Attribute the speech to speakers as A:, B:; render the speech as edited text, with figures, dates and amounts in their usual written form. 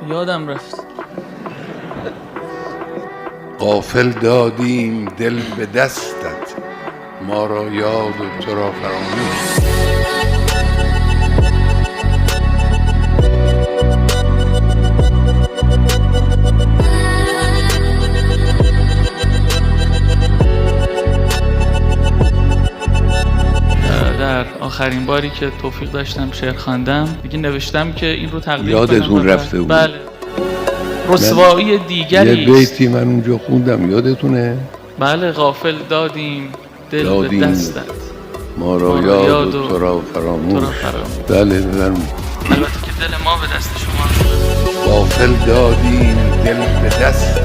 A: یادم رفت.
B: غافل دادیم دل به دستت، ما را یاد و تو را فراموش.
A: در آخرین باری که توفیق داشتم شعر خواندم دیگه نوشتم که این رو تقدیم کنم.
B: یادتون رفته بود؟
A: بله. رسوایی دیگری
B: یه بیتی من اونجا خوندم، یادتونه؟
A: بله. غافل دادیم دل به دستت،
B: ما را یاد و تو را فراموش. بله بفرمایید.
A: البته که دل ما به دست شما.
B: غافل دادیم دل به دستت،